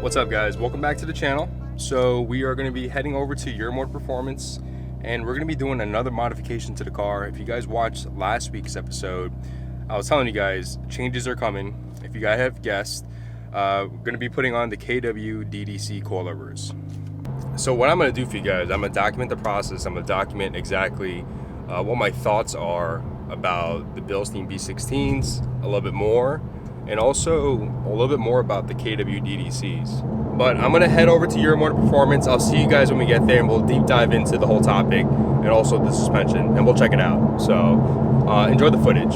What's up, guys? Welcome back to the channel. So we are going to be heading over to Your Motor Performance, and we're going to be doing another modification to the car. If you guys watched last week's episode, I was telling you guys changes are coming. If you guys have guessed, we're going to be putting on the KW DDC coilovers. So what I'm going to do for you guys, I'm going to document the process. I'm going to document exactly what my thoughts are about the BIlstein B16s a little bit more, and also a little bit more about the KW DDCs. But I'm gonna head over to Your Motor Performance. I'll see you guys when we get there, and we'll deep dive into the whole topic and also the suspension, and we'll check it out. So enjoy the footage.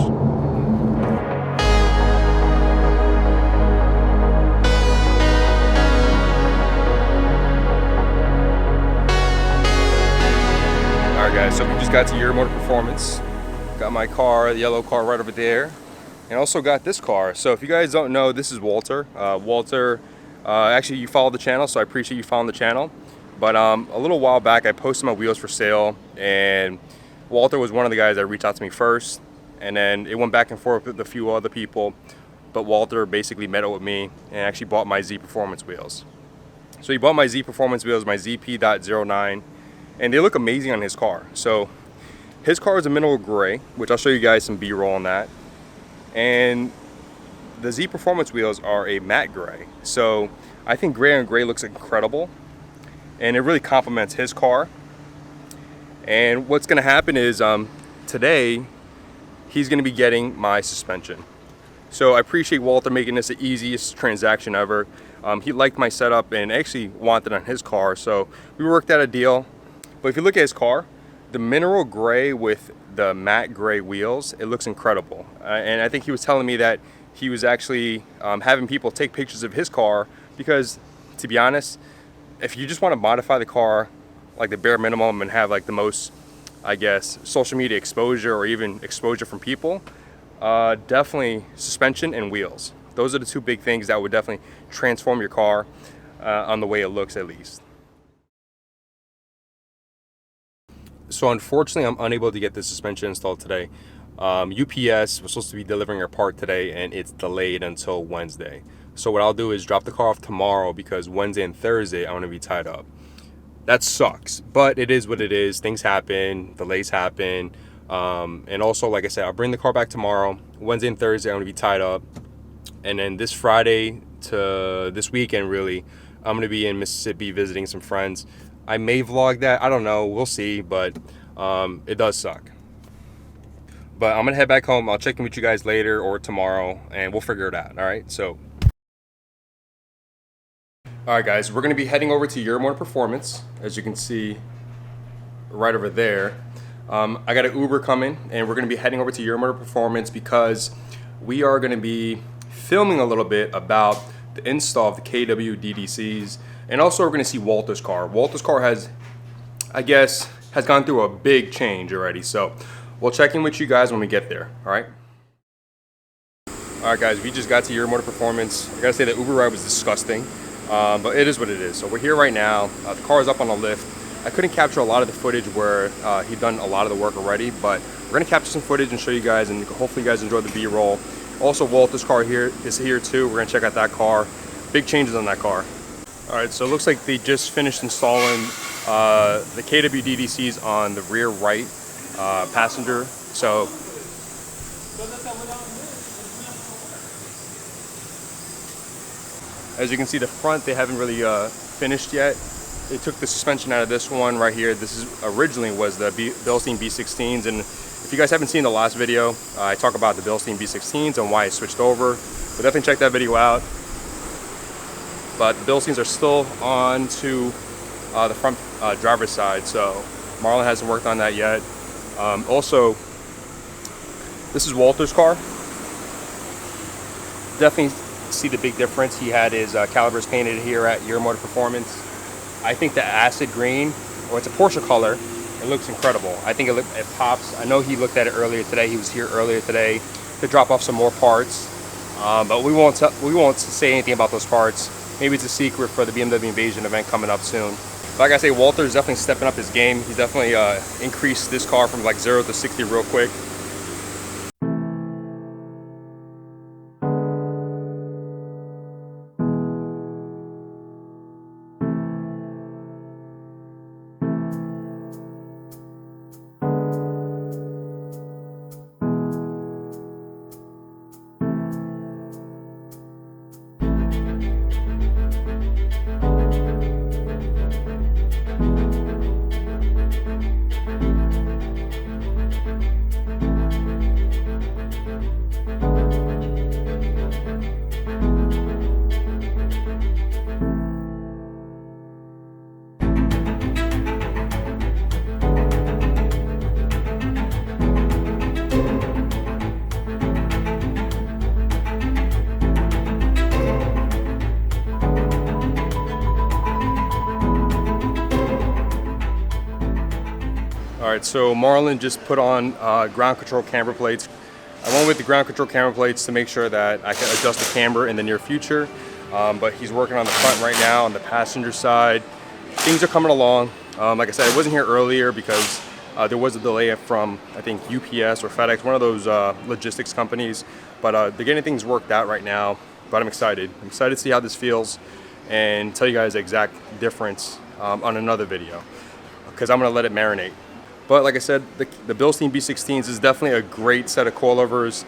Alright guys, so we just got to Your Motor Performance. Got my car, the yellow car right over there. And also got this car. So if you guys don't know, this is Walter. Walter, actually you follow the channel, so I appreciate you following the channel. But a little while back, I posted my wheels for sale, and Walter was one of the guys that reached out to me first. And then it went back and forth with a few other people. But Walter basically met up with me and actually bought my Z Performance wheels. So he bought my Z Performance wheels, my ZP.09, and they look amazing on his car. So his car is a mineral gray, which I'll show you guys some B-roll on that. And the Z Performance wheels are a matte gray. So I think gray on gray looks incredible, and it really complements his car. And what's going to happen is today he's going to be getting my suspension. So I appreciate Walter making this the easiest transaction ever. He liked my setup and actually wanted it on his car, so we worked out a deal. But if you look at his car, the mineral gray with the matte gray wheels, it looks incredible. And I think he was telling me that he was actually having people take pictures of his car, because to be honest, if you just want to modify the car like the bare minimum and have like the most, I guess, social media exposure or even exposure from people, definitely suspension and wheels. Those are the two big things that would definitely transform your car on the way it looks, at least. So unfortunately, I'm unable to get the suspension installed today. UPS was supposed to be delivering our part today, and it's delayed until Wednesday. So what I'll do is drop the car off tomorrow, because Wednesday and Thursday I'm going to be tied up. That sucks, but it is what it is. Things happen, delays happen, and also, like I said, I'll bring the car back tomorrow. Wednesday and Thursday I'm going to be tied up, and then this Friday to this weekend, really, I'm going to be in Mississippi visiting some friends. I may vlog that, I don't know, we'll see, but it does suck. But I'm gonna head back home. I'll check in with you guys later or tomorrow, and we'll figure it out. All right, so. All right, guys, we're gonna be heading over to Your Motor Performance, as you can see right over there. I got an Uber coming, and we're gonna be heading over to Your Motor Performance because we are gonna be filming a little bit about the install of the KW DDCs. And also we're going to see Walter's car. Walter's car has, I guess, has gone through a big change already. So we'll check in with you guys when we get there. All right. All right, guys, we just got to Your Motor Performance. I got to say the Uber ride was disgusting, but it is what it is. So we're here right now. The car is up on the lift. I couldn't capture a lot of the footage where he'd done a lot of the work already, but we're going to capture some footage and show you guys, and hopefully you guys enjoy the B-roll. Also, Walter's car is here too. We're going to check out that car. Big changes on that car. All right, so it looks like they just finished installing the KW DDCs on the rear right passenger. So as you can see, the front, they haven't really finished yet. They took the suspension out of this one right here. This is originally was the BIlstein B16s, and if you guys haven't seen the last video, I talk about the BIlstein B16s and why I switched over. But definitely check that video out. But the BIlsteins are still on to the front driver's side, so Marlon hasn't worked on that yet. Also, this is Walter's car. Definitely see the big difference. He had his calipers painted here at Your Motor Performance. I think the acid green, or it's a Porsche color, it looks incredible. I think it pops. I know he looked at it earlier today. He was here earlier today to drop off some more parts, but we won't say anything about those parts. Maybe it's a secret for the BMW Invasion event coming up soon. Like I say, Walter's definitely stepping up his game. He's definitely increased this car from like 0 to 60 real quick. Alright, so Marlon just put on ground control camber plates. I went with the ground control camber plates to make sure that I can adjust the camber in the near future. But he's working on the front right now, on the passenger side. Things are coming along. Like I said, I wasn't here earlier because there was a delay from, I think, UPS or FedEx, one of those logistics companies. But they're getting things worked out right now. But I'm excited. I'm excited to see how this feels and tell you guys the exact difference on another video, because I'm going to let it marinate. But like I said, the BIlstein B16s is definitely a great set of coilovers.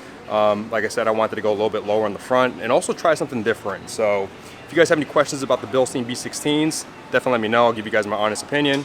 Like I said, I wanted to go a little bit lower on the front and also try something different. So if you guys have any questions about the BIlstein B16s, definitely let me know. I'll give you guys my honest opinion.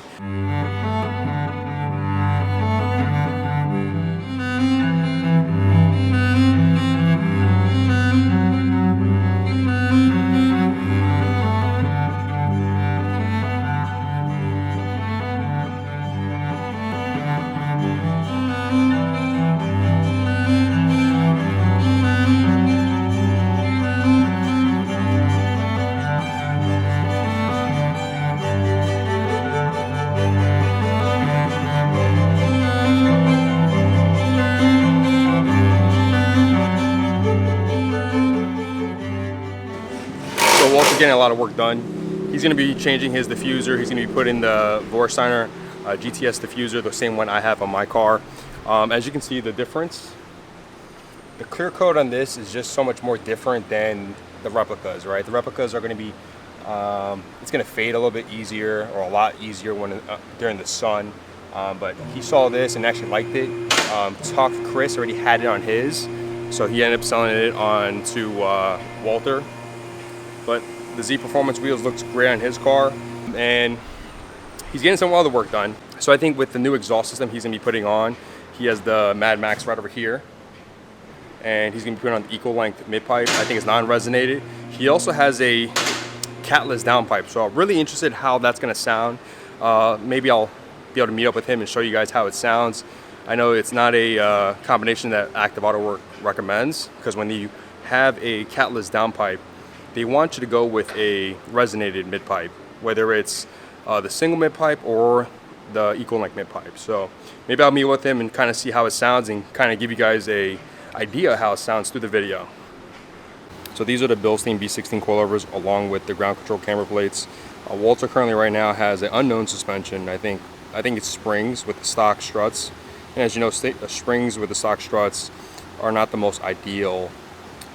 Walter's getting a lot of work done. He's going to be changing his diffuser. He's going to be putting the BIlstein GTS diffuser, the same one I have on my car. As you can see, the difference, the clear coat on this is just so much more different than the replicas, right? The replicas are going to be, it's going to fade a little bit easier, or a lot easier when during the sun. But he saw this and actually liked it. Talked to Chris, already had it on his, so he ended up selling it on to Walter. But the Z Performance wheels looks great on his car, and he's getting some other work done. So I think with the new exhaust system he's gonna be putting on, he has the Mad Max right over here, and he's gonna be putting on the equal length mid pipe. I think it's non-resonated. He also has a catless downpipe, so I'm really interested how that's gonna sound. Maybe I'll be able to meet up with him and show you guys how it sounds. I know it's not a combination that Active Auto Work recommends, because when you have a catless downpipe, they want you to go with a resonated mid pipe, whether it's the single mid pipe or the equal length mid pipe. So maybe I'll meet with him and kind of see how it sounds and kind of give you guys a idea how it sounds through the video. So these are the BIlstein B16 coilovers along with the ground control camber plates. Walter currently right now has an unknown suspension. I think it's springs with the stock struts. And as you know, springs with the stock struts are not the most ideal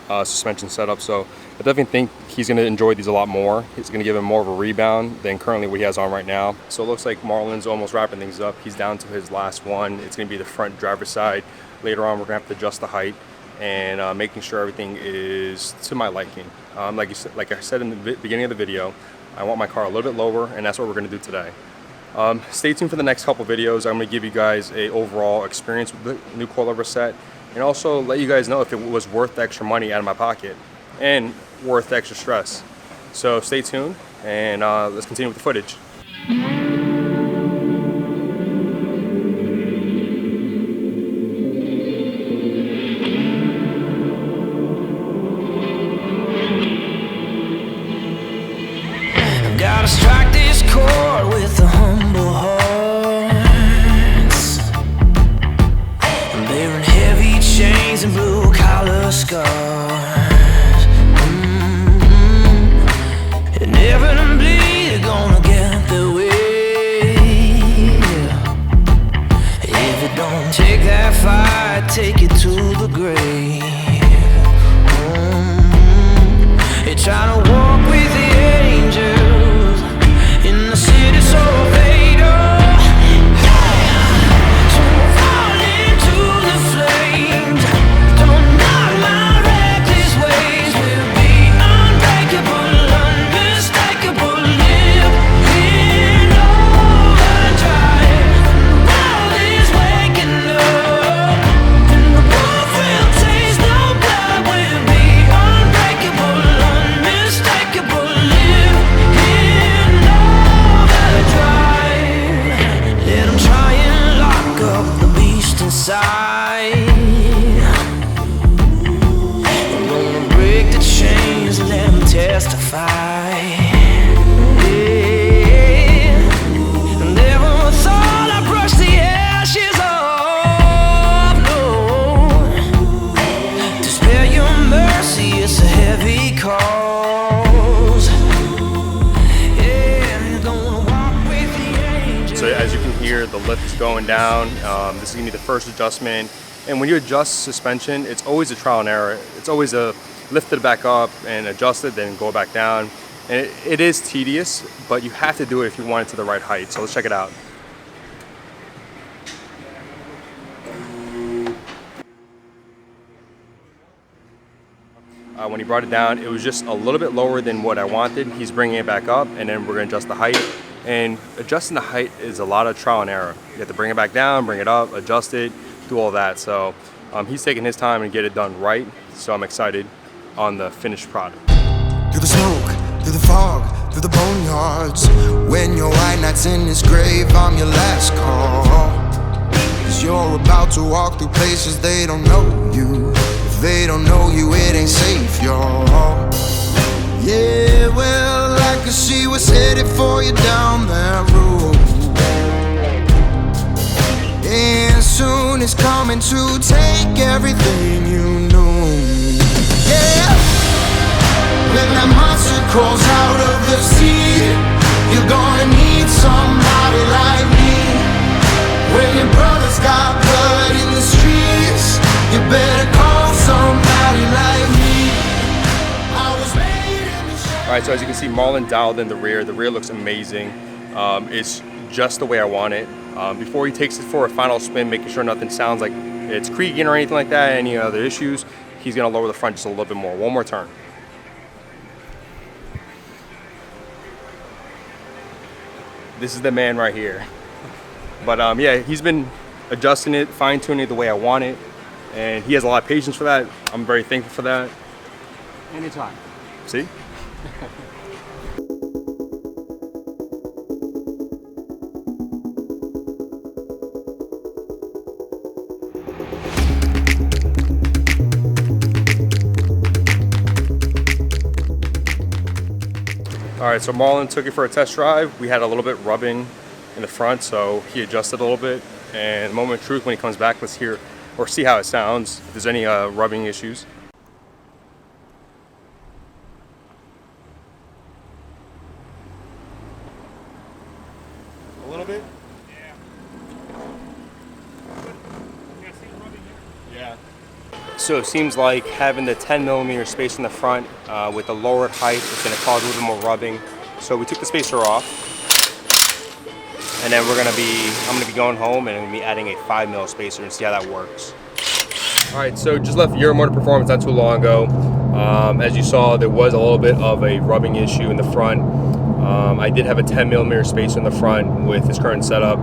suspension setup. So I definitely think he's going to enjoy these a lot more. It's going to give him more of a rebound than currently what he has on right now. So it looks like Marlon's almost wrapping things up. He's down to his last one. It's going to be the front driver's side. Later on, we're going to have to adjust the height and making sure everything is to my liking. Like I said in the beginning of the video, I want my car a little bit lower, and that's what we're going to do today. Stay tuned for the next couple videos. I'm going to give you guys an overall experience with the new coilover set, and also let you guys know if it was worth the extra money out of my pocket and worth the extra stress. So stay tuned, and let's continue with the footage. I've gotta strike this chord with the humble hearts. I'm bearing heavy chains and blue collar scars. Inevitably they're gonna get see it's a heavy cause. Yeah, you're gonna walk with the angels. So as you can hear, the lift is going down. This is gonna be the first adjustment. And when you adjust suspension, it's always a trial and error. It's always a lift it back up and adjust it, then go back down. And it is tedious, but you have to do it if you want it to the right height. So let's check it out. When he brought it down, it was just a little bit lower than what I wanted. He's bringing it back up, and then we're gonna adjust the height. And adjusting the height is a lot of trial and error. You have to bring it back down, bring it up, adjust it, do all that. So he's taking his time and get it done right. So I'm excited on the finished product. Through the smoke, through the fog, through the boneyards. When your white knight's in his grave, I'm your last call. 'Cause you're about to walk through places they don't know you. If they don't know you, it ain't safe, y'all. Yeah, well, I could see what's headed for you down that road. And soon it's coming to take everything you know. Yeah. When that monster crawls out of the sea, you're gonna need somebody like me. When your brother's got blood in the streets, you better call somebody like me. I was made in the shade. All right, so as you can see, Marlon dialed in the rear. The rear looks amazing. It's just the way I want it. Before he takes it for a final spin, making sure nothing sounds like it's creaking or anything like that, any other issues, he's gonna lower the front just a little bit more. One more turn. This is the man right here. But yeah, he's been adjusting it, fine-tuning it the way I want it, and he has a lot of patience for that. I'm very thankful for that. Anytime. See? All right, so Marlon took it for a test drive. We had a little bit rubbing in the front, so he adjusted a little bit. And the moment of truth, when he comes back, let's hear or see how it sounds, if there's any rubbing issues. A little bit? Yeah. So it seems like having the 10mm spacer in the front with the lowered height is going to cause a little bit more rubbing. So we took the spacer off, and then I'm going to be going home and I'm going to be adding a 5mm spacer and see how that works. All right, so just left Euro Motor Performance not too long ago. As you saw, there was a little bit of a rubbing issue in the front. I did have a 10mm spacer in the front with this current setup.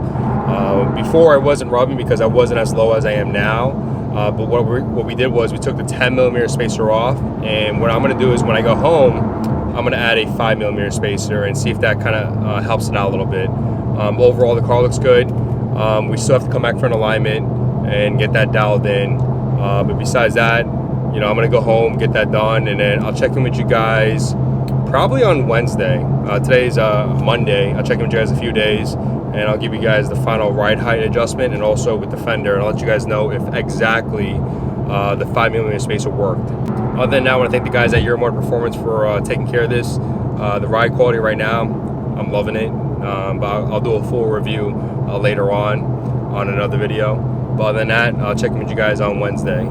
Before I wasn't rubbing because I wasn't as low as I am now. But what we did was we took the 10mm spacer off, and what I'm going to do is when I go home, I'm going to add a 5mm spacer and see if that kind of helps it out a little bit. Overall, the car looks good. We still have to come back for an alignment and get that dialed in. But besides that, you know, I'm going to go home, get that done, and then I'll check in with you guys probably on Wednesday. Today's Monday. I'll check in with you guys in a few days, and I'll give you guys the final ride height adjustment and also with the fender, and I'll let you guys know if exactly the 5mm spacer worked. Other than that, I want to thank the guys at Euro Motor Performance for taking care of this. The ride quality right now, I'm loving it, but I'll do a full review later on another video. But other than that, I'll check in with you guys on Wednesday.